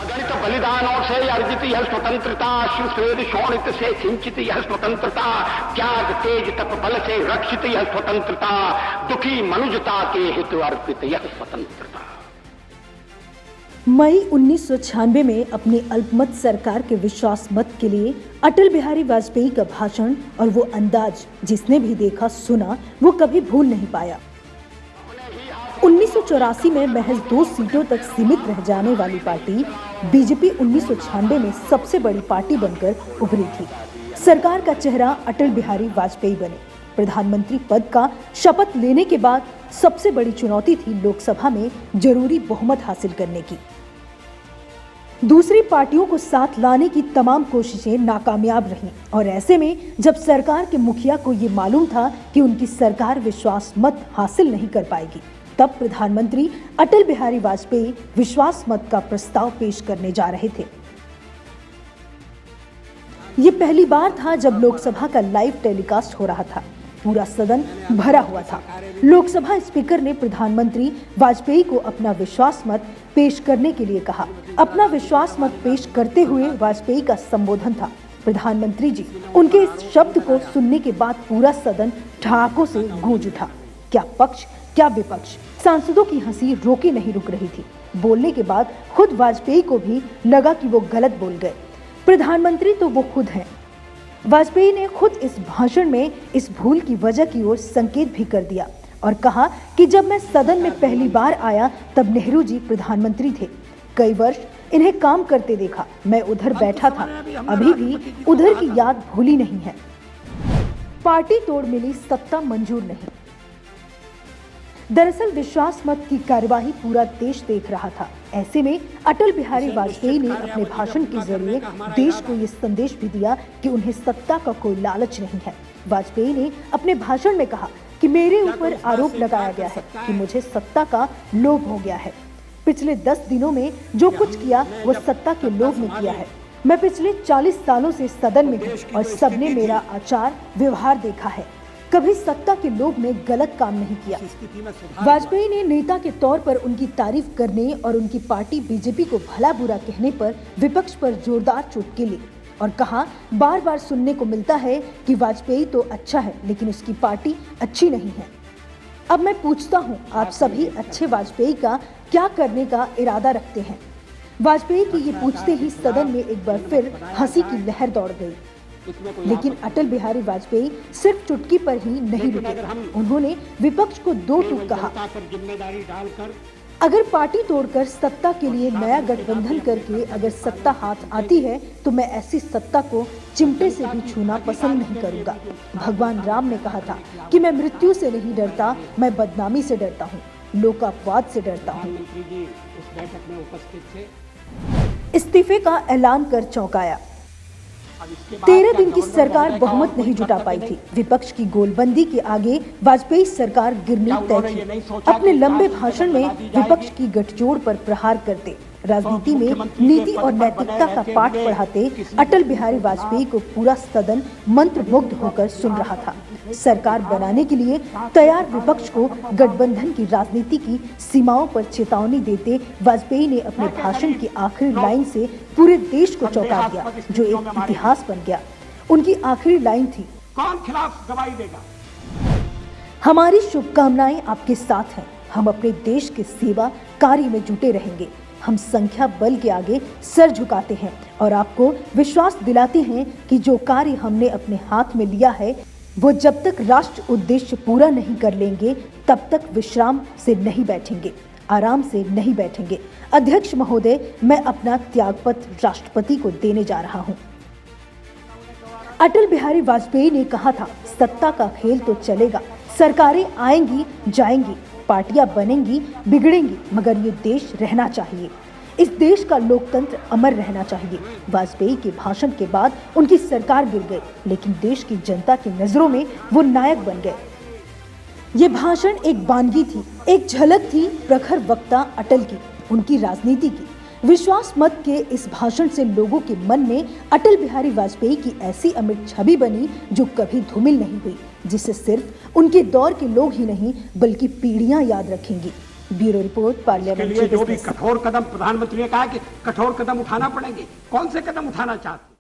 अगणित बलिदानों से अर्जित यह स्वतंत्रता, शिवश्वेद शोणित से सिंचित यह स्वतंत्रता, त्याग तेज तप बल से रक्षित यह स्वतंत्रता, दुखी मनुजता के हित अर्पित यह स्वतंत्रता। मई 1996 में अपनी अल्पमत सरकार के विश्वास मत के लिए अटल बिहारी वाजपेयी का भाषण और वो अंदाज जिसने भी देखा सुना वो कभी भूल नहीं पाया। 1984 में महज 2 सीटों तक सीमित रह जाने वाली पार्टी बीजेपी 1996 में सबसे बड़ी पार्टी बनकर उभरी थी। सरकार का चेहरा अटल बिहारी वाजपेयी बने। प्रधानमंत्री पद का शपथ लेने के बाद सबसे बड़ी चुनौती थी लोकसभा में जरूरी बहुमत हासिल करने की। दूसरी पार्टियों को साथ लाने की तमाम कोशिशें नाकामयाब रहीं और ऐसे में जब सरकार के मुखिया को ये मालूम था कि उनकी सरकार विश्वास मत हासिल नहीं कर पाएगी, तब प्रधानमंत्री अटल बिहारी वाजपेयी विश्वास मत का प्रस्ताव पेश करने जा रहे थे। ये पहली बार था जब लोकसभा का लाइव टेलीकास्ट हो रहा था। पूरा सदन भरा हुआ था। लोकसभा स्पीकर ने प्रधानमंत्री वाजपेयी को अपना विश्वास मत पेश करने के लिए कहा। अपना विश्वास मत पेश करते हुए वाजपेयी का संबोधन था, प्रधानमंत्री जी। उनके इस शब्द को सुनने के बाद पूरा सदन ठहाकों से गूंज उठा। क्या पक्ष क्या विपक्ष, सांसदों की हंसी रोके नहीं रुक रही थी। बोलने के बाद खुद वाजपेयी को भी लगा कि वो गलत बोल गए। प्रधानमंत्री तो वो खुद हैं। वाजपेयी ने खुद इस भाषण में इस भूल की वजह की ओर संकेत भी कर दिया और कहा कि जब मैं सदन में पहली बार आया तब नेहरू जी प्रधानमंत्री थे। कई वर्ष इन्हें काम करते देखा। मैं उधर बैठा था, अभी भी उधर की याद भूली नहीं है। पार्टी तोड़ मिली, सत्ता मंजूर नहीं। दरअसल विश्वास मत की कार्यवाही पूरा देश देख रहा था। ऐसे में अटल बिहारी वाजपेयी ने अपने भाषण के जरिए देश को ये संदेश भी दिया कि उन्हें सत्ता का कोई लालच नहीं है। वाजपेयी ने अपने भाषण में कहा कि मेरे ऊपर आरोप लगाया गया है कि मुझे सत्ता का लोभ हो गया है। पिछले 10 दिनों में जो कुछ किया वो सत्ता के लोभ में किया है। मैं पिछले 40 सालों से सदन में हूँ और सबने मेरा आचार व्यवहार देखा है। कभी सत्ता के लोभ में गलत काम नहीं किया। वाजपेयी ने नेता के तौर पर उनकी तारीफ करने और उनकी पार्टी बीजेपी को भला बुरा कहने पर विपक्ष पर जोरदार चुटकी ली और कहा, बार बार सुनने को मिलता है कि वाजपेयी तो अच्छा है लेकिन उसकी पार्टी अच्छी नहीं है। अब मैं पूछता हूँ, आप सभी अच्छे वाजपेयी का क्या करने का इरादा रखते हैं? वाजपेयी की ये पूछते ही सदन में एक बार फिर हंसी की लहर दौड़ गई। लेकिन अटल बिहारी वाजपेयी सिर्फ चुटकी पर ही नहीं रुके। उन्होंने विपक्ष को 2 टूक कहा। अगर पार्टी तोड़कर सत्ता के लिए नया गठबंधन करके अगर सत्ता हाथ आती है तो मैं ऐसी सत्ता को चिमटे से भी छूना पसंद नहीं करूंगा। भगवान राम ने कहा था कि मैं मृत्यु से नहीं डरता, मैं बदनामी से डरता हूँ, लोकापवाद से डरता हूँ। इस्तीफे का ऐलान कर चौंकाया। 13 दिन की सरकार बहुमत नहीं जुटा पाई थी। विपक्ष की गोलबंदी के आगे वाजपेयी सरकार गिरनी तय थी। अपने लंबे भाषण में विपक्ष की गठजोड़ पर प्रहार करते, राजनीति में नीति और नैतिकता का पाठ पढ़ाते अटल बिहारी वाजपेयी को पूरा सदन मंत्रमुग्ध होकर सुन रहा था। सरकार बनाने के लिए तैयार विपक्ष को गठबंधन की राजनीति की सीमाओं पर चेतावनी देते वाजपेयी ने अपने भाषण की आखिरी लाइन से पूरे देश को चौंका दिया, जो एक इतिहास बन गया। उनकी आखिरी लाइन थी, कौन खिलाफ गवाही देगा? हमारी शुभकामनाएं आपके साथ हैं। हम अपने देश के सेवा कार्य में जुटे रहेंगे। हम संख्या बल के आगे सर झुकाते हैं और आपको विश्वास दिलाते हैं कि जो कार्य हमने अपने हाथ में लिया है वो जब तक राष्ट्र उद्देश्य पूरा नहीं कर लेंगे तब तक विश्राम से नहीं बैठेंगे, आराम से नहीं बैठेंगे। अध्यक्ष महोदय, मैं अपना त्यागपत्र राष्ट्रपति को देने जा रहा हूं। अटल बिहारी वाजपेयी ने कहा था, सत्ता का खेल तो चलेगा, सरकारें आएंगी जाएंगी, पार्टियां बनेंगी बिगड़ेंगी, मगर ये देश रहना चाहिए। इस देश का लोकतंत्र अमर रहना चाहिए। वाजपेयी के भाषण के बाद उनकी सरकार गिर गई, लेकिन देश की जनता की नजरों में वो नायक बन गए। ये भाषण एक बानगी थी, एक झलक थी प्रखर वक्ता अटल की, उनकी राजनीति की। विश्वास मत के इस भाषण से लोगों के मन में अटल बिहारी वाजपेयी की ऐसी अमिट छवि बनी जो कभी धूमिल नहीं हुई, जिसे सिर्फ उनके दौर के लोग ही नहीं बल्कि पीढ़ियां याद रखेंगी। ब्यूरो रिपोर्ट के पार्लियामेंट्री लिए जो भी बिजनेस। कठोर कदम प्रधानमंत्री ने कहा कि कठोर कदम उठाना पड़ेंगे, कौन से कदम उठाना चाहते हैं?